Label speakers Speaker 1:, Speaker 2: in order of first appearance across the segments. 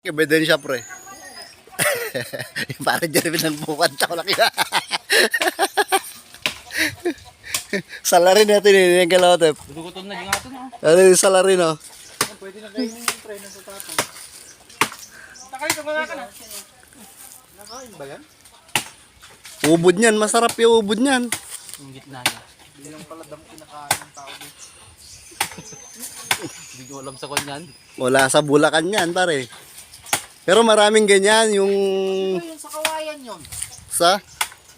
Speaker 1: Ebidensya pre. Para dyan rin ng buwan ko laki. Salary natin yung kalotep.
Speaker 2: Dudugutom na yung ato no.
Speaker 1: Ano yung salary no?
Speaker 2: Pwede na kainin yung tray na sa tatang. Takay, tumanga ka na. Nakain ba yan?
Speaker 1: Ubod niyan, masarap yung ubod niyan.
Speaker 2: Yung gitna niya. Hindi lang pala damo kinakain ng tao dito. Hindi ko alam sa kanyan.
Speaker 1: Wala sa Bulacan yan pare. Pero maraming ganyan yung
Speaker 2: Yung sa kawayan yun.
Speaker 1: sa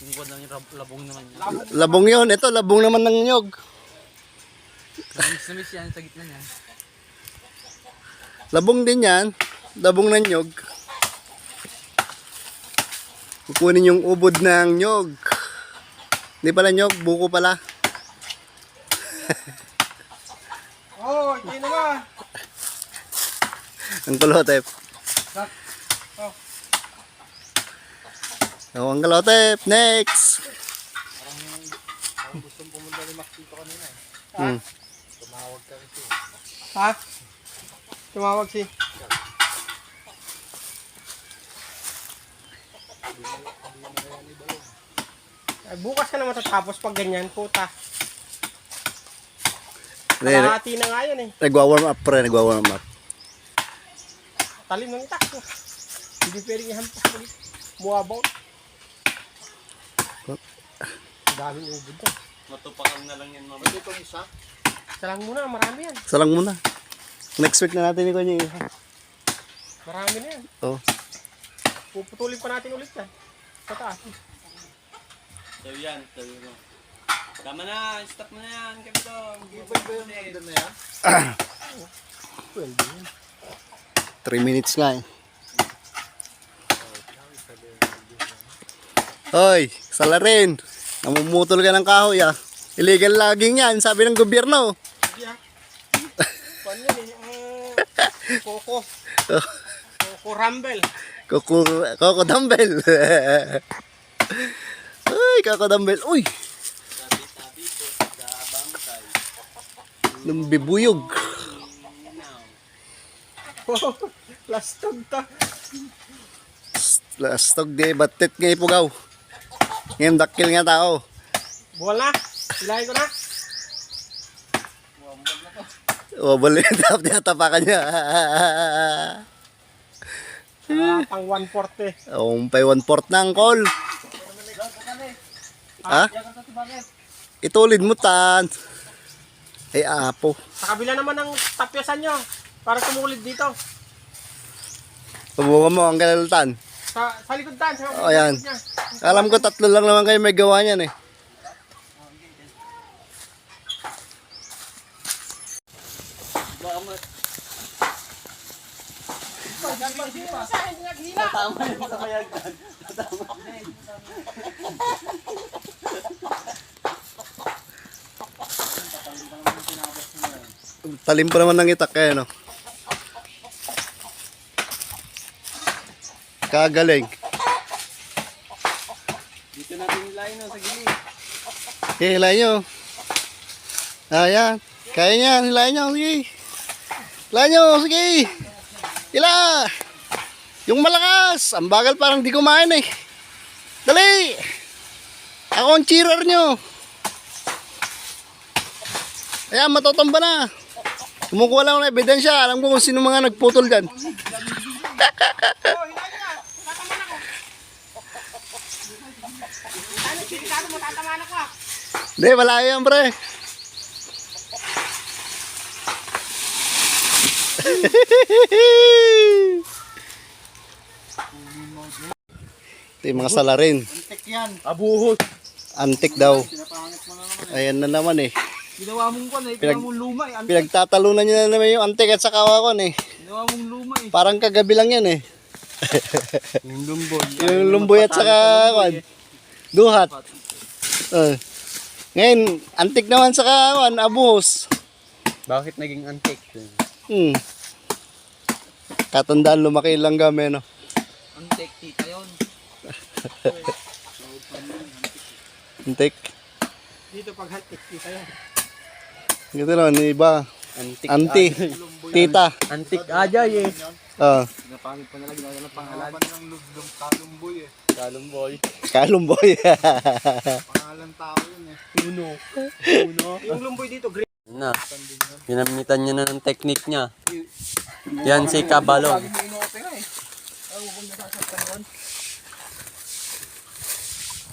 Speaker 2: Yung kuwan lang yung labong naman yan.
Speaker 1: labong yun. Ito labong naman ng nyog.
Speaker 2: Namis yan sa gitna niya.
Speaker 1: Labong din yan. Labong ng nyog. Kukunin yung ubod ng nyog. Hindi pala nyog, buko pala.
Speaker 2: Oh, hindi naman.
Speaker 1: Ang kalotep.
Speaker 2: Oh.
Speaker 1: Oh, ang kalotep. Next.
Speaker 2: Parang gustong pumunta ni Max dito kanina eh.
Speaker 1: Hmm.
Speaker 2: Tumawag ka kasi.
Speaker 3: Ha? Tumawag si. Ay, bukas ka na matatapos pag ganyan, puta. Kalahati na nga yan eh.
Speaker 1: Nagwa-warm up pre, nagwa-warm up.
Speaker 3: Talim ng itak. Hindi pwedeng ihampas pag buwabaw. Ang daming ubod na.
Speaker 2: Matupakan na lang yan mamaya. Ito itong isa.
Speaker 3: Isa lang muna, marami yan.
Speaker 1: Salang muna. Next week na natin ikaw niya isa.
Speaker 3: Marami na yan.
Speaker 1: Oh.
Speaker 3: Puputulin pa natin ulit yan. Sa taas.
Speaker 2: So yan, sabi mo. Tama na, stop mo na yan, Kapitong. Gibay ba yung maganda na yan?
Speaker 3: 12 yan.
Speaker 1: 3 minutes nga eh. Hoy, salarin. Namumutol ka ng kahoy ah. Illegal logging yan, sabi ng gobyerno.
Speaker 3: Hindi ah. Paano yun eh? Coco. Coco Rumble.
Speaker 1: Coco dumbbell. Ay, Coco dumbbell. Uy,
Speaker 2: Sabi ko, dabang tayo.
Speaker 1: nambibuyog.
Speaker 3: Plastog ta.
Speaker 1: Lastog di, batit nga ipugaw. Ngayon dakil nga tao.
Speaker 3: Buwal na. Ilahin ko na.
Speaker 1: O, balik na tapakan niya.
Speaker 3: Pang 140.
Speaker 1: Umpay 1/4 na ang call. Ha? Itulid mo tan. Ay apo.
Speaker 3: Sa kabila naman ng tapyasan nyo. Para tumulid dito.
Speaker 1: Subukan mo ang kalaltan.
Speaker 3: Sa likod tan. Sa
Speaker 1: O yan. Alam ko 3 lang naman kayo may gawa niyan eh.
Speaker 2: Tama yung kamayagdan.
Speaker 1: Talim pa naman ng itak kaya no. Kagaling.
Speaker 2: Dito natin nilayin no, sa gilid.
Speaker 1: Okay, hilahin nyo. Ayan. Kaya niyan, hilahin nyo. Sige. Hilahin nyo, sige. Hila. Yung malakas. Ang bagal parang di kumain eh. Dali. Ako ang cheerer nyo. Ayan, matutumba na. Kumukuha lang ng ebidensya. Alam ko kung sino mga nagputol dyan. Hindi, wala yan, pre. Ito yung mga salarin.
Speaker 2: Antik yan.
Speaker 3: Abuhot.
Speaker 1: Antik daw.
Speaker 2: Pinapangit mo na naman.
Speaker 1: Ayan na naman eh.
Speaker 2: Ginawa mong kwan eh.
Speaker 1: Pinag-
Speaker 2: Ginawa mong luma eh. Antik.
Speaker 1: Pinagtatalunan nyo na naman yung antik at saka wakon eh.
Speaker 2: Ginawa mong luma eh.
Speaker 1: Parang kagabi lang yan eh.
Speaker 2: Yung lumboy.
Speaker 1: Yung lumboy at saka kwan. Duhat. Ngayon, antik naman sa kwan, abuhos.
Speaker 2: Bakit naging antik?
Speaker 1: Hmm. Katandaan lumaki lang kami, no?
Speaker 2: Antik, tita yun.
Speaker 1: Antik.
Speaker 3: Dito pag haltik kita yan.
Speaker 1: Ganito naman, iba.
Speaker 2: Antik.
Speaker 1: Auntie. Tita.
Speaker 2: Antik ajay eh.
Speaker 1: Oh.
Speaker 2: Napangit pa nalang ginawa ng pangalan.
Speaker 4: Pangalan ng Kalumboy eh.
Speaker 2: Kalumboy.
Speaker 1: Kalumboy.
Speaker 4: Pangalan tao yun eh.
Speaker 2: Uno.
Speaker 3: Yung lumboy dito, green.
Speaker 2: Na. Ginamitan niya na ng technique niya. Yan si Kabalong.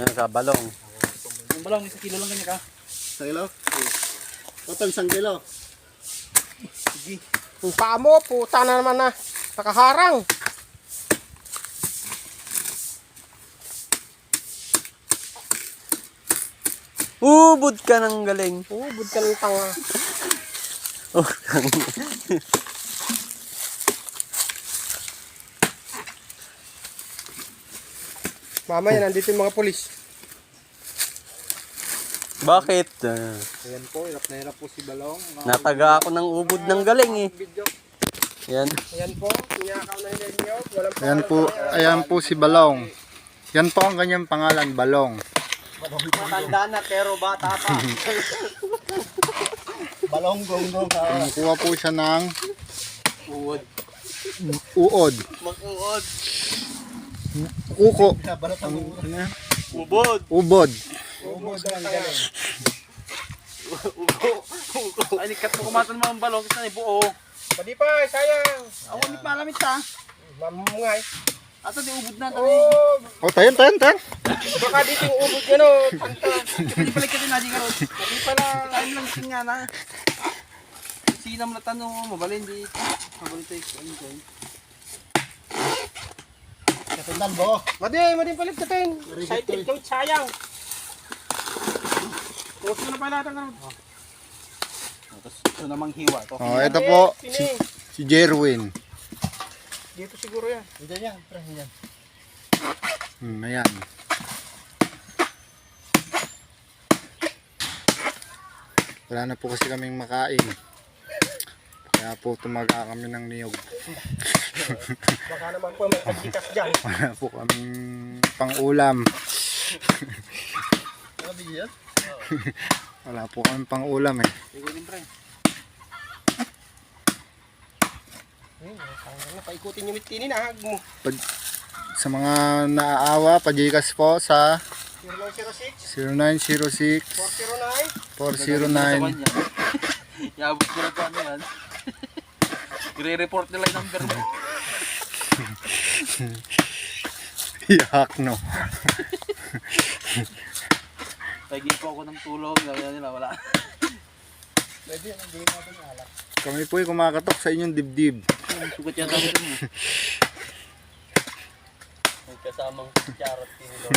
Speaker 2: Yan Kabalong.
Speaker 3: Yung balong, 1 kilo lang ganyan ka.
Speaker 1: Isang kilo? Total 1 kilo.
Speaker 3: Yung paa mo, puta na naman na. Nakaharang.
Speaker 2: Ubod ka ng galing.
Speaker 3: Bud ka ng tanga.
Speaker 2: Oh,
Speaker 3: Mamaya, nandito yung mga polis.
Speaker 2: bakit?
Speaker 4: Ayan po, hirap na hirap po si Balong.
Speaker 2: Nataga ako ng ubod ng galing eh. Yan.
Speaker 3: Ayan po, pinakaw na nila niyo. Walang
Speaker 4: Ayan po si Balong. Yan po ang kanyang pangalan, Balong.
Speaker 2: Matanda na pero bata pa.
Speaker 1: Balong gonggong.
Speaker 4: Kuha po siya ng
Speaker 2: Uod.
Speaker 4: uod.
Speaker 2: Mag-uod.
Speaker 4: Kuko.
Speaker 2: Ubod.
Speaker 4: Ubod.
Speaker 2: Ay, nikat mo kumatan mo ang balong. Kasi buo.
Speaker 3: Pwede pa, sayang.
Speaker 2: Ako ni palamit ha.
Speaker 3: Mamungay.
Speaker 2: Ato di ubod na.
Speaker 3: Oh,
Speaker 4: O, tayo.
Speaker 3: baka dito yung ubod yan, oh. Tanta.
Speaker 2: Hindi pala kita na di ka ron. Hindi pala. Time lang siya nga na. Sinam na tanong mo. Mabalin di. Mabalin tayo. Ano ko?
Speaker 1: Katandal bo.
Speaker 3: Mading palit natin. Excited yung sayang. Puso na pala natin.
Speaker 2: Tapos ito namang hiwa to.
Speaker 4: O, ito po,
Speaker 3: Sini.
Speaker 4: si Jerwin.
Speaker 3: Dito siguro yan.
Speaker 1: Diyan yan, pre, diyan.
Speaker 4: Ayan. Wala na po kasi kaming makain. Kaya po tumaga kami ng niyog.
Speaker 3: Baka naman po may pagkikas dyan.
Speaker 4: Wala po kaming pang-ulam. Wala po kaming pang-ulam eh.
Speaker 2: Hindi din pre.
Speaker 3: Paikutin yung mitini na hag mo.
Speaker 4: Sa mga naaawa, pajikas po sa
Speaker 3: 0906
Speaker 4: 0906
Speaker 3: 409
Speaker 4: 409.
Speaker 2: Yabot ko na pa ano yan. I-report nila yung number mo.
Speaker 4: Yak no.
Speaker 2: Tagin po ako ng tulong. Sabi na nila wala.
Speaker 4: Kami po ay kumakatok sa inyong dibdib.
Speaker 2: Sugat yata ako dun. May kasamang charot tinilo.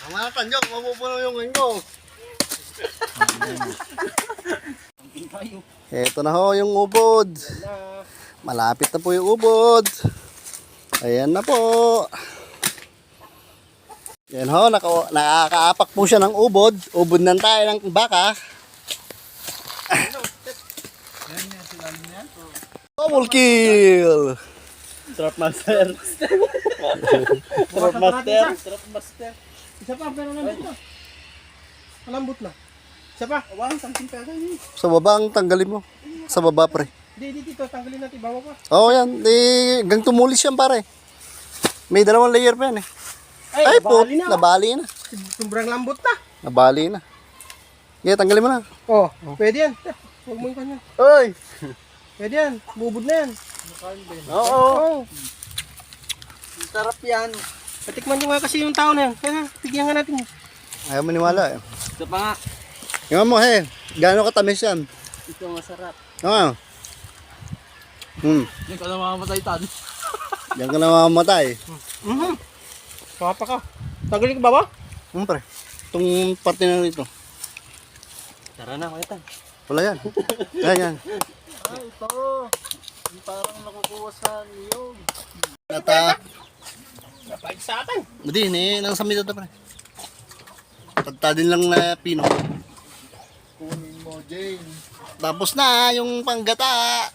Speaker 1: Ang mga tanjok, mapupuno yung ganyo. Ito na ho yung ubod. Malapit na po yung ubod. Ayan na po. Yan ho, nakakaapak po siya ng ubod. Ubod ng tayo ng baka. Double kill!
Speaker 2: Trap master. Trap master. Trap master.
Speaker 3: Isa pa, pero lambot na. Malambot na. Isa pa.
Speaker 2: Awang, samting pera yun.
Speaker 1: Sa baba ang tanggalin mo. Sa baba pre.
Speaker 3: Dito, tanggalin natin. Bawa pa.
Speaker 1: Oo yan, hanggang tumulis yan pare. May 2 layer pa yan eh. Ay po,
Speaker 3: nabali na.
Speaker 1: nabali na.
Speaker 3: Sobrang lambot na.
Speaker 1: Nabali na. Yeah, tanggalin mo na.
Speaker 3: Oh, pwede yan. Huwag mo yung kanya.
Speaker 1: Oy!
Speaker 3: Pwede yan. Bubod na yan.
Speaker 2: Oo.
Speaker 3: Oh.
Speaker 2: Sarap yan.
Speaker 3: Patikman nyo nga kasi yung tao na yan. Kaya, tigyan nga natin.
Speaker 1: Ayaw maniwala eh.
Speaker 2: Ito pa nga.
Speaker 1: Tingnan mo he, gaano katamis yan.
Speaker 2: Ito masarap.
Speaker 1: Oo.
Speaker 2: Yung ka na mamamatay tan.
Speaker 1: Diyan ka na mamamatay.
Speaker 3: Papa ka. Tanggalin ko ba ba?
Speaker 1: Pre, itong parte na nito.
Speaker 2: Tara na, kuya tan.
Speaker 1: Wala yan. Yan, yan.
Speaker 2: Ah, ito. Yung parang nakukuha sa niyog.
Speaker 1: Nata,
Speaker 3: Napahig sa atin.
Speaker 1: hindi, nang samit ito pre. Tagta din lang na pino.
Speaker 4: Kunin mo, Jane.
Speaker 1: Tapos na yung panggata.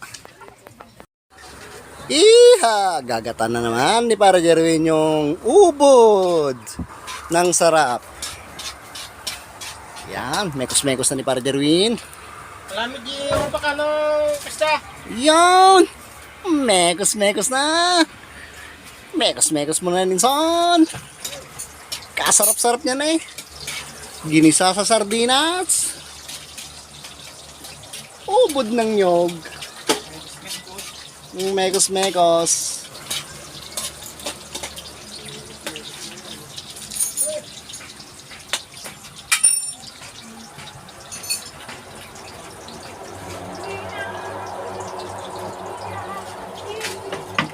Speaker 1: Iha! Gagatan na naman ni para Jerwin yung ubod ng sarap. Yan, mekos-mekos na ni para Jerwin.
Speaker 3: Malamig yung baka ng kasta.
Speaker 1: Yan! Mekos-mekos na! Mekos-mekos mo na ninson! Kasarap-sarap niya na eh. Ginisa sa sardinas. Ubod ng nyog. Mekos-mekos.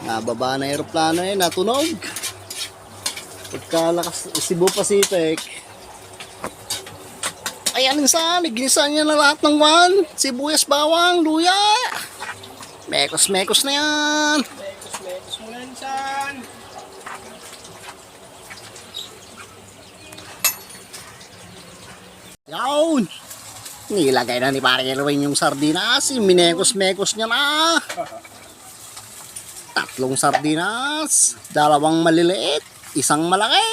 Speaker 1: Nababa na aeroplano eh, natunog. Pagkalakas Cebu Pacific. Ayan insan, ginisa niya na lahat ng one. Sibuyas, bawang, luya. Mekos-mekos na yan.
Speaker 3: Mekos mo na yun, san.
Speaker 1: Yawn. Nilagay na ni Pare Erwin yung sardinas. Minekos-mekos niya na. 3 sardinas. 2 maliliit. 1 malaki.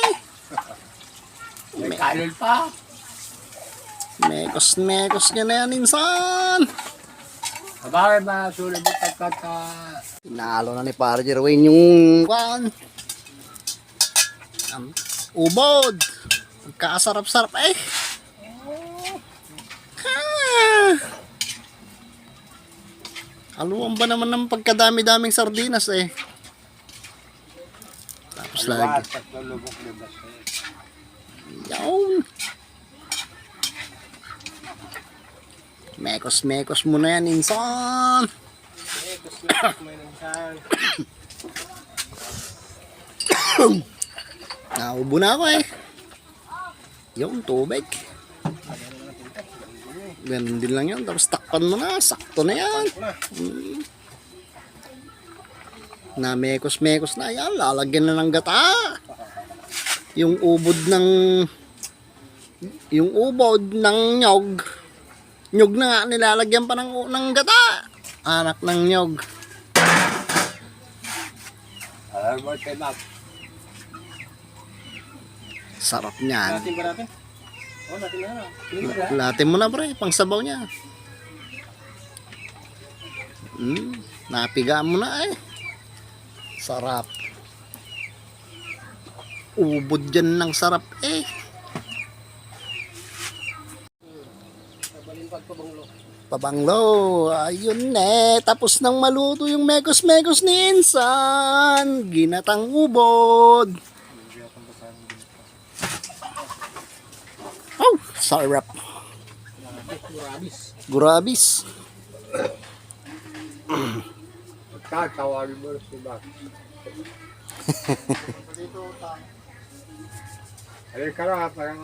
Speaker 2: May kalol pa.
Speaker 1: Mekos-mekos niya na yan insan.
Speaker 2: Bakit ba sulit mo pagkat
Speaker 1: Pinalo na ni Pare Erwin yung ubod. Pagkasarap-sarap eh. Aluan ba naman ng pagkadami-daming sardinas eh. Tapos lagi. Yawn. Mekos-mekos mo na yan, insan.
Speaker 3: Mekos mo na yun, san.
Speaker 1: Naubo na ako eh. Yung tubig. Ganun din lang yan. Tapos takpan mo na. Sakto na yan. Na mekos-mekos na yan. Lalagyan na ng gata. Yung ubod ng nyog. Nyog na nga. Nilalagyan pa ng gata. Anak ng nyog.
Speaker 2: alam mo kayo na.
Speaker 1: Sarap niyan.
Speaker 3: Natin ba natin? Oo, natin na.
Speaker 1: Latin mo na pre, pang sabaw niya. Napiga mo na eh. Sarap. Ubod dyan ng sarap eh. Pabanglo. Ayun eh. Tapos nang maluto yung mekos-mekos ni Insan. Ginatang ubod. Oh, sarap. Gurabis.
Speaker 2: Tawagin mo si Max. Ayun ka lang, parang